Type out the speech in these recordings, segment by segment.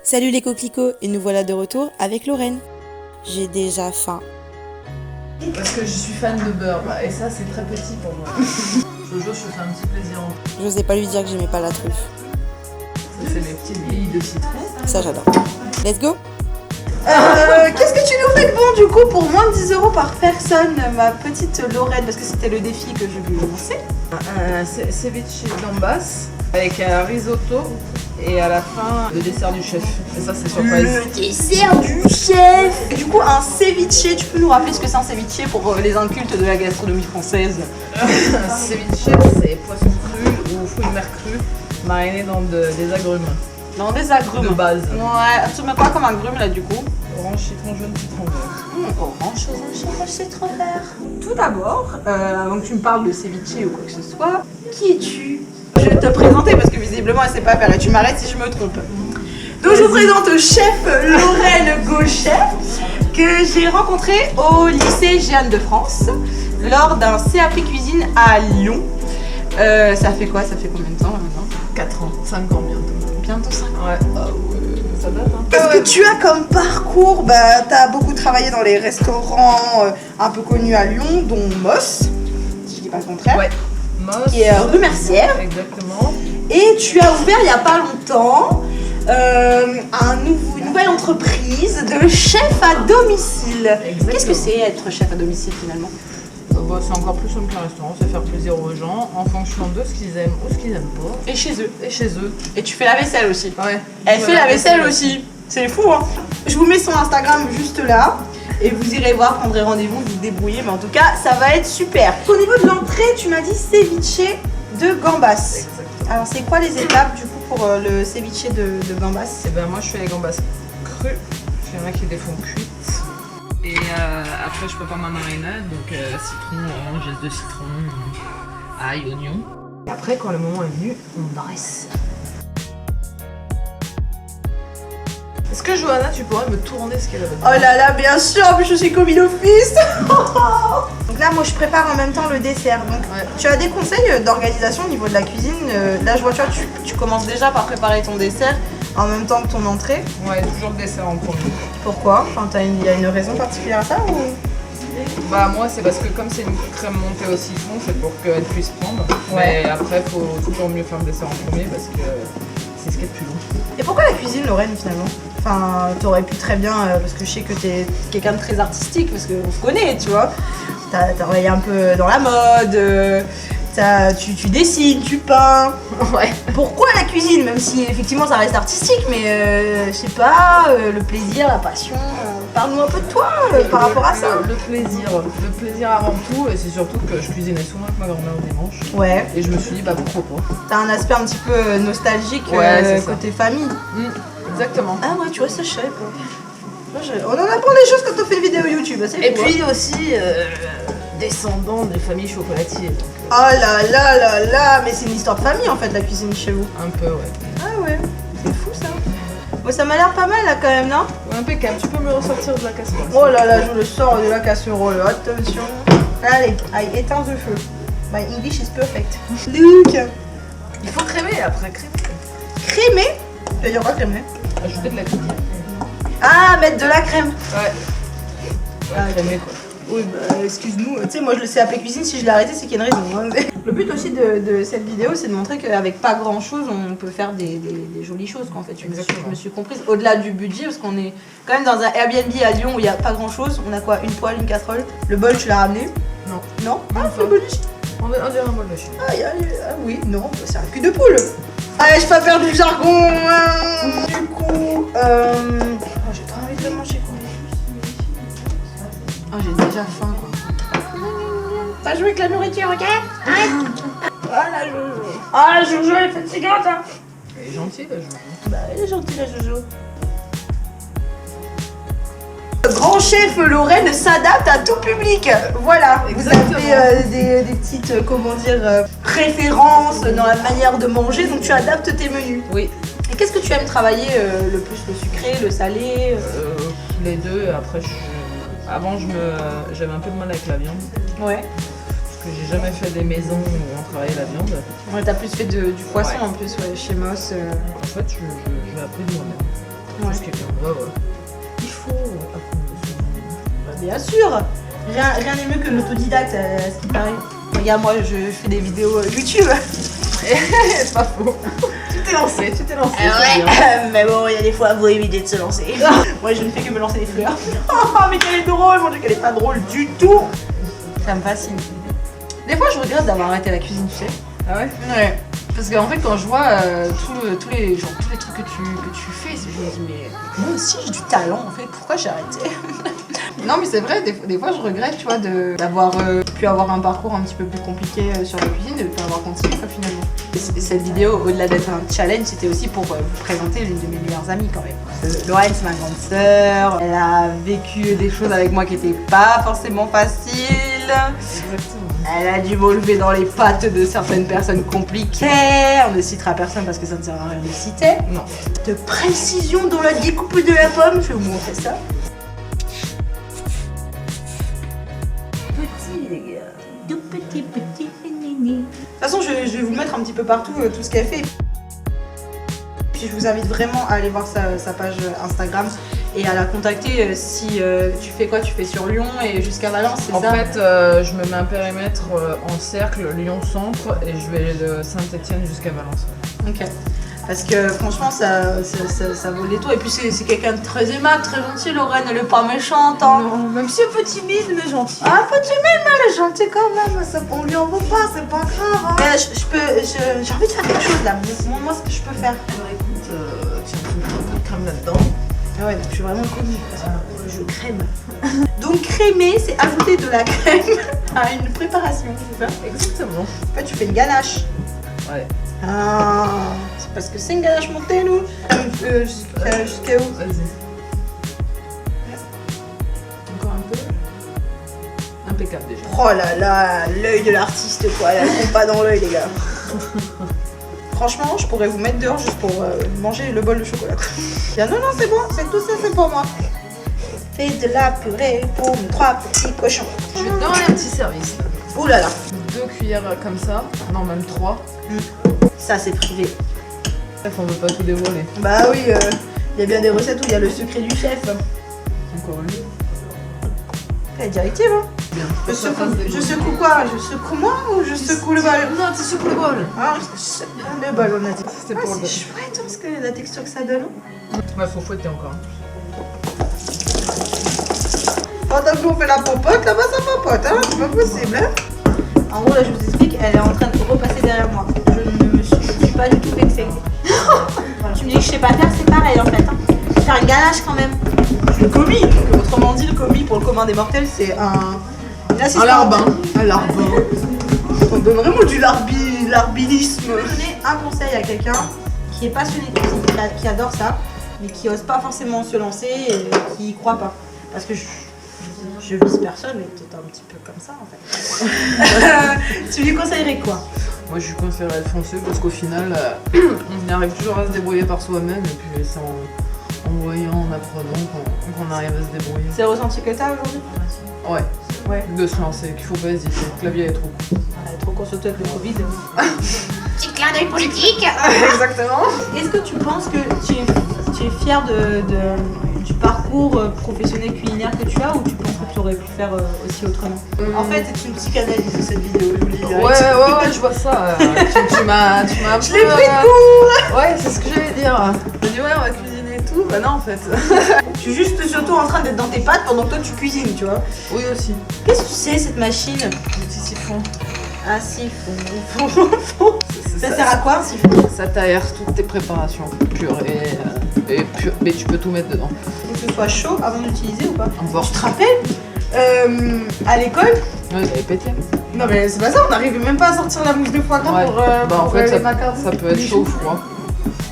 Salut les coquelicots, et nous voilà de retour avec Lorraine. J'ai déjà faim. Parce que je suis fan de beurre, et ça c'est très petit pour moi. Jojo, je te fais un petit plaisir. J'osais pas lui dire que j'aimais pas la truffe. Ça c'est mes petites billes de citron. Ça j'adore. Let's go. Qu'est-ce que tu nous fais de bon du coup pour moins de 10 € par personne, ma petite Lorraine, parce que c'était le défi que je lui ai lancé. Un ceviche gambas avec un risotto et à la fin le dessert du chef. Et ça c'est surprise. Le dessert du chef. Et du coup un ceviche, tu peux nous rappeler ce que c'est un ceviche pour les incultes de la gastronomie française? Un ceviche c'est poisson cru ou fruits de mer crus marinés dans des agrumes. Dans des agrumes. De base. Ouais, tu mets quoi comme agrumes là du coup? Orange, citron jaune, citron vert. Orange, citron vert. Tout d'abord, avant que tu me parles de ceviche ou quoi que ce soit, qui es-tu? Je vais te présenter parce que visiblement elle sait pas faire et tu m'arrêtes si je me trompe. Donc je vous présente chef Lorraine Gauchet que j'ai rencontré au lycée Jeanne de France lors d'un CAP cuisine à Lyon. Ça fait quoi? Ça fait combien de temps maintenant? 4 ans, 5 ans bientôt. Bientôt 5 ans. Ouais. Ah ouais, ça date hein. Qu'est-ce que tu as comme parcours? Bah, tu as beaucoup travaillé dans les restaurants un peu connus à Lyon, dont Moss, si je dis pas le contraire, Ouais. Moss. qui est rue Mercière. Exactement. Et tu as ouvert il n'y a pas longtemps une nouvelle entreprise de chef à domicile. Exactement. Qu'est-ce que c'est être chef à domicile finalement? Bah, c'est encore plus simple qu'un restaurant, c'est faire plaisir aux gens en fonction de ce qu'ils aiment ou ce qu'ils aiment pas. Et chez eux. Et chez eux. Et tu fais la vaisselle aussi. Ouais. Elle fait la vaisselle aussi. C'est fou hein. Je vous mets son Instagram juste là. Et vous irez voir, prendrez rendez-vous, vous débrouillez. Mais en tout cas, ça va être super. Au niveau de l'entrée, tu m'as dit ceviche de gambas. Exactement. Alors c'est quoi les étapes du coup pour le ceviche de gambas? Et ben moi je fais les gambas crues. Il y en a qui les font cuites. Et après je prépare ma marinade, donc citron, orange, zeste de citron, ail, oignon. Et après quand le moment est venu, on dresse. Est-ce que Johanna, tu pourrais me tourner ce qu'elle a besoin? Oh là là, bien sûr, mais je suis commis d'office. Donc là, moi, je prépare en même temps le dessert. Donc, Ouais. tu as des conseils d'organisation au niveau de la cuisine? Là, je vois, tu vois, tu commences déjà par préparer ton dessert en même temps que ton entrée. Ouais, toujours le dessert en premier. Pourquoi? Enfin, il y a une raison particulière à ça ou... Bah moi c'est parce que comme c'est une crème montée au citron, c'est pour qu'elle puisse prendre. Ouais. Mais après faut toujours mieux faire le dessert en premier parce que c'est ce qui est le plus long. Et pourquoi la cuisine, Lorraine, finalement? Enfin, t'aurais pu très bien, parce que je sais que t'es quelqu'un de très artistique, parce qu'on se connaît, tu vois. T'as travaillé un peu dans la mode, tu dessines, tu peins. Ouais. Pourquoi la cuisine? Même si effectivement ça reste artistique, mais je sais pas, le plaisir, la passion. Parle-nous un peu de toi par rapport à ça. Le plaisir avant tout, et c'est surtout que je cuisinais souvent avec ma grand-mère le dimanche. Ouais. Et je me suis dit bah pourquoi pas. T'as un aspect un petit peu nostalgique Ouais, c'est ça. côté famille. Exactement. Ah ouais, tu vois, ça je savais pas. On en apprend des choses quand on fait une vidéo YouTube, c'est Et fou, puis aussi descendant des familles chocolatières. Donc, oh là là là là, mais c'est une histoire de famille en fait la cuisine chez vous. un peu ouais. Ah ouais, c'est fou ça. Bon, ça m'a l'air pas mal là quand même, non? Ouais, impeccable, tu peux me ressortir de la casserole. Oh là là, je le sors de la casserole, attention. Allez, éteins le feu. My English is perfect. Luke, Il faut crémer après, crémer. crémer? Tu vas dire quoi crémer? Ajouter de la crème. Ah, mettre de la crème. Ouais. Ah, Crémer quoi. Oui, bah excuse-nous, tu sais, moi je le sais appeler cuisine, si je l'ai arrêté, c'est qu'il y a une raison. Hein. Le but aussi de cette vidéo, c'est de montrer qu'avec pas grand chose, on peut faire des jolies choses, quoi, en fait. Je me suis comprise, au-delà du budget, parce qu'on est quand même dans un Airbnb à Lyon où il n'y a pas grand chose. On a quoi? Une poêle, une casserole. Le bol, tu l'as ramené? Non. Non? Même Ah, pas. le bol du chien. On dirait un bol de chien. Ah oui, non, c'est un cul de poule. Allez, je peux pas faire du jargon. Hein. Du coup, j'ai trop envie de le manger, quoi. Ah, j'ai déjà faim, quoi. T'as joué avec la nourriture, ok? Ah, la Jojo. Ah, la Jojo, elle est fatigante, hein. Elle est gentille la Jojo. Bah, elle est gentille, la Jojo. Le grand chef Lorraine s'adapte à tout public. Voilà, Exactement. vous avez des petites, comment dire, préférences dans la manière de manger, donc tu adaptes tes menus. Oui. Et qu'est-ce que tu aimes travailler le plus? Le sucré, le salé? Les deux, après avant j'avais un peu de mal avec la viande. Ouais. Parce que j'ai jamais fait des maisons où on travaillait la viande. Ouais, t'as plus fait du poisson Ouais. en plus, ouais, chez Moss. En fait, je l'ai appris de moi-même. Bien sûr. Rien n'est mieux que l'autodidacte, à ce qui paraît. Regarde, moi, je fais des vidéos YouTube. C'est pas faux. Tu t'es lancé. Mais bon, il y a des fois, il faut éviter de se lancer. Moi, je ne fais que me lancer des fleurs. Mais qu'elle est drôle, mon Dieu, qu'elle est pas drôle du tout. Ça me fascine. Des fois, je regrette d'avoir arrêté la cuisine, tu sais. Ah ouais? Ouais. Parce qu'en fait, quand je vois tous les trucs que tu fais, je me dis, mais Moi aussi, j'ai du talent, en fait. Pourquoi j'ai arrêté? non, mais c'est vrai, des fois je regrette, tu vois, d'avoir pu avoir un parcours un petit peu plus compliqué sur la cuisine, de ne pas avoir continué, quoi, finalement. Et cette vidéo, au-delà d'être un challenge, c'était aussi pour vous présenter l'une de mes meilleures amies, quand même. Lorraine, c'est ma grande sœur. Elle a vécu des choses avec moi qui n'étaient pas forcément faciles. Exactement. Elle a dû m'enlever dans les pattes de certaines personnes compliquées. On ne citera personne parce que ça ne sert à rien de citer. Non. De précision dans la découpe de la pomme, je vais vous montrer ça. Petit, les gars. Tout petit. De toute façon, je vais vous mettre un petit peu partout tout ce qu'elle fait. Puis je vous invite vraiment à aller voir sa page Instagram et à la contacter si tu fais quoi? Tu fais sur Lyon et jusqu'à Valence, c'est ça? En fait, je me mets un périmètre en cercle Lyon-Centre et je vais de Saint-Etienne jusqu'à Valence. Ok. Parce que franchement, ça vaut les tours. Et puis c'est quelqu'un de très aimable, très gentil. Lorraine, elle est pas méchante. Hein. Non, même si un peu timide, mais gentil. Un peu timide, mais elle est gentille quand même. Ça, on lui en veut pas, c'est pas grave. Hein. Mais j'ai envie de faire quelque chose là. Montre-moi ce que je peux faire. Alors écoute, tiens, tu mets un peu de crème là-dedans. Ah ouais, donc je suis vraiment connue. Je crème. Donc crémer, c'est ajouter de la crème à une préparation, c'est ça? Exactement. En fait, tu fais une ganache. Ouais. Ah, c'est parce que c'est une ganache montée, nous. Jusqu'à où? Vas-y. Encore un peu. Impeccable déjà. Oh là là, l'œil de l'artiste, quoi. Elle compte pas dans l'œil, les gars. Franchement, je pourrais vous mettre dehors juste pour manger le bol de chocolat. Bien, non, c'est bon, c'est tout ça, c'est pour moi. Fais de la purée pour mes 3 petits cochons. Je vais te demander un petit service. Ouh là là. 2 cuillères comme ça, non même 3. Ça, c'est privé. Bref, on veut pas tout dévoiler. Bah oui, il y a bien des recettes où il y a le secret du chef. Encore une. La directive, hein. Bien. Je secoue quoi? Je secoue moi ou je secoue le bol? Non, tu secoues le bol. Ah, le bol, on a dit. C'est pour le bol. C'est chouette, hein, parce que la texture que ça donne. Ouais, faut fouetter encore. Pendant que nous on fait la popote, là-bas ça popote, hein. C'est pas possible, hein. En gros, là, je vous explique, elle est en train de repasser derrière moi. Je ne suis pas du tout vexée. Tu me dis que je sais pas faire, c'est pareil en fait. Hein. Faire une ganache quand même. Le commis, autrement dit, le commis pour le commun des mortels, c'est une assistante. Un larbin. Un larbin. On donne vraiment du larbinisme. Je vais donner un conseil à quelqu'un qui est passionné de cuisine, qui adore ça, mais qui n'ose pas forcément se lancer et qui y croit pas. Parce que je vise personne, mais t'es un petit peu comme ça en fait. Tu lui conseillerais quoi? Moi je lui conseillerais de foncer parce qu'au final, on y arrive toujours à se débrouiller par soi-même et puis c'est en voyant, en apprenant qu'on arrive à se débrouiller. C'est le ressenti que t'as aujourd'hui? Ouais. Ouais. De se lancer, qu'il faut pas hésiter. Le clavier est trop court. Elle est trop con, surtout avec le Covid. Petit clin d'œil politique. Exactement. Est-ce que tu penses que tu es fière du parcours professionnel culinaire que tu as ou tu penses que tu aurais pu faire aussi autrement? En fait, c'est une psychanalyse de cette vidéo, je vous le dis. Ouais, je vois ça. Tu m'as un peu... Je l'ai pris de court. Ouais, c'est ce que j'allais dire. Je me dis ouais, on va cuisiner et tout. Bah non, en fait. Je suis juste surtout en train d'être dans tes pattes pendant que toi tu cuisines, tu vois. Oui, aussi. Qu'est-ce que c'est cette machine? Le petit siphon. Un siphon. Ça sert à quoi un siphon? Ça t'aère toutes tes préparations. Purée. Mais tu peux tout mettre dedans. Faut que ce soit chaud avant d'utiliser ou pas? Un bord. Je te rappelle, à l'école. Ouais, il avait pété. Non mais c'est pas ça, on n'arrivait même pas à sortir la mousse de foie gras Ouais. pour En fait, les macarons. ça peut être chaud ou froid.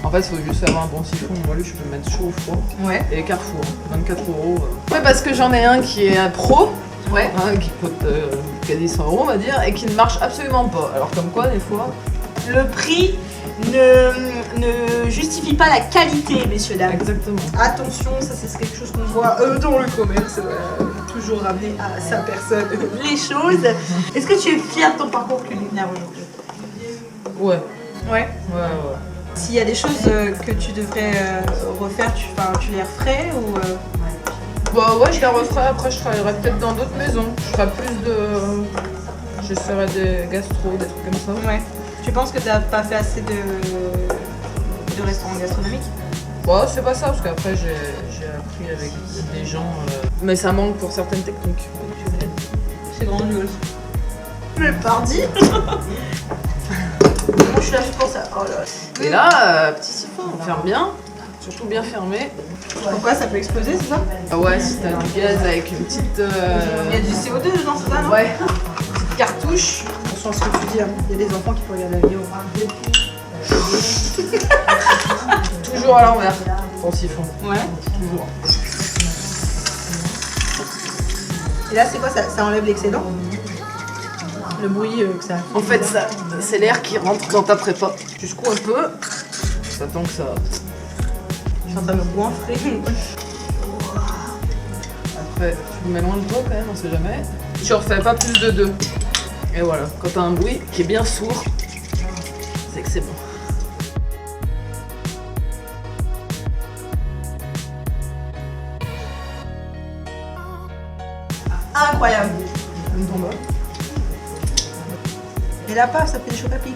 En fait, il faut juste avoir un bon siphon. Moi, lui, je peux mettre chaud ou froid. Ouais. Et Carrefour, 24 €. Ouais, parce que j'en ai un qui est un pro. Ouais. Qui coûte quasi 100 €, on va dire, et qui ne marche absolument pas. Alors, comme quoi, des fois. Le prix ne justifie pas la qualité, messieurs, dames. Exactement. Attention, ça c'est quelque chose qu'on voit dans le commerce. Toujours ramener à sa personne les choses. Est-ce que tu es fière de ton parcours culinaire aujourd'hui? Ouais. Ouais. Ouais. S'il y a des choses que tu devrais refaire, tu les referais ou Bah ouais, je la referai. Après, je travaillerai peut-être dans d'autres maisons. Je ferai plus de... J'essaierai des gastro, des trucs comme ça. Ouais. Tu penses que t'as pas fait assez de restaurants gastronomiques? Bon, c'est pas ça, parce qu'après j'ai appris avec des gens, mais ça manque pour certaines techniques. C'est grandiose. Je l'ai pas dit. Moi je suis là juste pour ça. Oh là. Et là, petit siphon, on ferme bien, surtout bien fermé. Pourquoi ça peut exploser, c'est ça? Ah ouais, si t'as du gaz avec une petite... Il y a du CO2 dedans, c'est ça, non? Ouais, petite cartouche. Attention à ce que tu dis, hein. Il y a des enfants qui peuvent regarder la vidéo. Toujours à l'envers, ton siphon. Ouais. Toujours. Et là, c'est quoi ça? Ça enlève l'excédent? Le bruit que ça fait. En fait, ça, c'est l'air qui rentre dans ta prépa. Tu secoues un peu, t'attends que ça... Je suis en train de me goinfrer. Après, tu le mets loin de toi quand même, on sait jamais. Tu refais pas plus de 2. Et voilà, quand t'as un bruit qui est bien sourd, c'est que c'est bon. Incroyable. Une tombe. Et la pâte, ça fait des chocs à pic.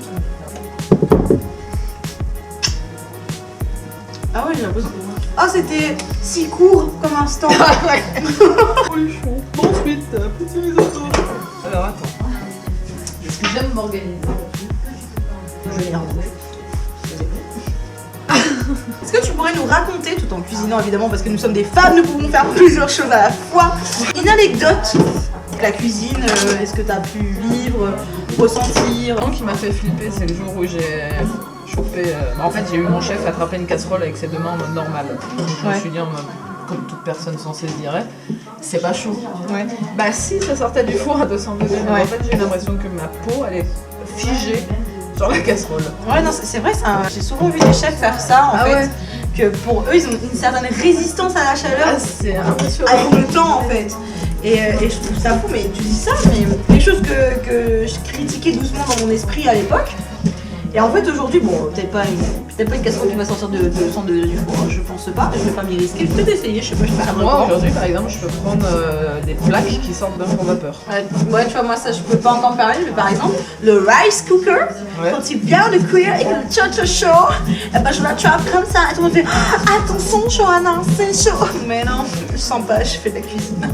Ah ouais, j'ai l'impression. Ah, c'était si court comme instant. Ensuite, petit risotto. Alors attends. Parce que j'aime m'organiser. Je vais y arriver. Est-ce que tu pourrais nous raconter, tout en cuisinant évidemment, parce que nous sommes des femmes, nous pouvons faire plusieurs choses à la fois, une anecdote de la cuisine, est-ce que tu as pu vivre, ressentir? Ce qui m'a fait flipper, c'est le jour où j'ai chopé... en fait, j'ai eu mon chef attraper une casserole avec ses deux mains en mode normal. Donc, je me suis dit en mode, comme toute personne censée se dirait, c'est pas chaud. Ouais. Bah si, ça sortait du four à 200 degrés. Ouais. En fait, j'ai eu l'impression que ma peau, elle est figée sur la casserole. Ouais, non, c'est vrai, j'ai souvent vu des chefs faire ça en fait. Ouais. Que pour eux, ils ont une certaine résistance à la chaleur Ah, c'est impressionnant. avec le temps en fait. Et je trouve ça fou, mais tu dis ça, mais quelque chose que je critiquais doucement dans mon esprit à l'époque. Et en fait aujourd'hui, bon, peut-être pas une casserole qui va sortir de 200 degrés du four, je pense pas, je vais pas m'y risquer, je vais peut-être essayer, je sais pas, je vais faire Moi, aujourd'hui, par exemple, je peux prendre des plaques qui sortent d'un four vapeur. Ouais, tu vois, moi ça je peux pas encore parler, mais par exemple, le rice cooker, Ouais. quand il vient de cuire et que le chaud chaud, et ben je l'attrape comme ça, et tout le monde fait ah, attention Johanna, c'est chaud. Mais non, je sens pas, je fais de la cuisine.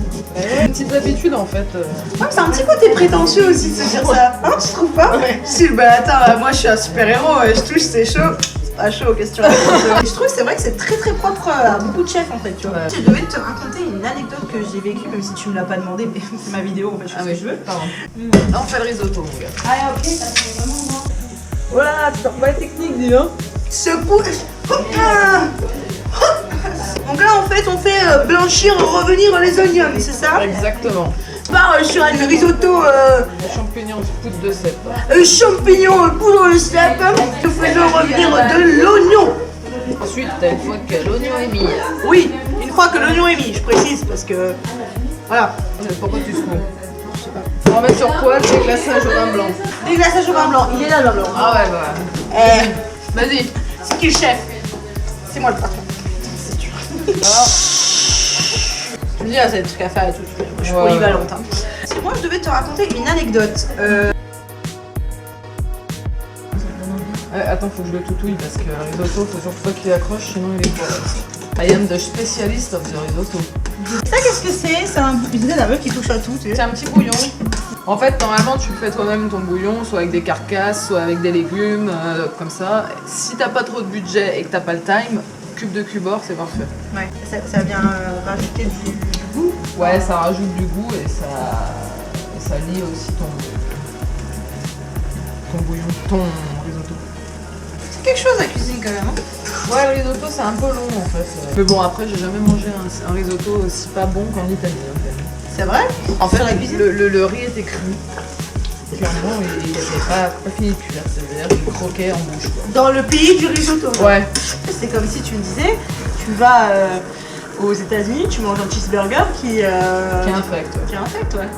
Une petite habitude en fait. Ouais, c'est un petit côté prétentieux aussi de se dire ça. Hein, tu trouves pas? Ouais. Si, bah attends, moi je suis un super-héros, je touche, c'est chaud. C'est pas chaud, question. Et je trouve que c'est vrai que c'est très très propre à beaucoup de chefs en fait, tu vois. Ouais. Je devais te raconter une anecdote que j'ai vécue, même si tu me l'as pas demandé, mais c'est ma vidéo, en fait, je fais ce que je veux. Pardon. Là, on fait le risotto, mon gars. Ah ok, ça fait vraiment bon. Voilà, tu parles pas technique, dis donc. Secoue. Hop là. Donc là en fait on fait blanchir, revenir les oignons, c'est ça? Exactement. On part sur un risotto Les champignons, poudre de cèpe. champignons, poudre de cèpe. Nous faisons revenir de l'oignon. Ensuite, une fois que l'oignon est mis. Oui, une fois que l'oignon est mis, je précise parce que voilà. Pourquoi tu secoues? On va mettre sur quoi le déglaçage au vin blanc? Déglaçage au vin blanc, il est là le vin blanc. Ah ouais, bah. Vas-y. C'est qui le chef? C'est moi le patron. Alors, Je me dis, ah, c'est des trucs à faire et tout. Je suis Ouais. polyvalente. Hein. Si moi je devais te raconter une anecdote. attends, faut que je le toutouille parce que le risotto, faut surtout pas qu'il accroche, sinon il est pas. I am the specialist of the risotto. Ça, qu'est-ce que c'est? C'est un meuf qui touche à tout. Tu sais. C'est un petit bouillon. En fait, normalement, tu fais toi-même ton bouillon, soit avec des carcasses, soit avec des légumes, comme ça. Si t'as pas trop de budget et que t'as pas le time, cube de cubord, c'est parfait. Ouais. Ça vient rajouter du goût. Ouais, ça rajoute du goût et ça lie aussi ton bouillon, ton risotto. C'est quelque chose la cuisine quand même. Hein. Ouais, le risotto, c'est un peu long en fait. Mais bon, après, j'ai jamais mangé un risotto aussi pas bon qu'en Italie. En fait. C'est vrai? En fait, Sur la cuisine le riz était cru. Clairement, il n'était pas fini de cuire, c'est-à-dire qu'il croquait en bouche. Quoi. Dans le pays du risotto. Ouais. C'est comme si tu me disais, tu vas aux États-Unis, tu manges un cheeseburger qui est Qui est infect. Ouais. Qui est infect, ouais.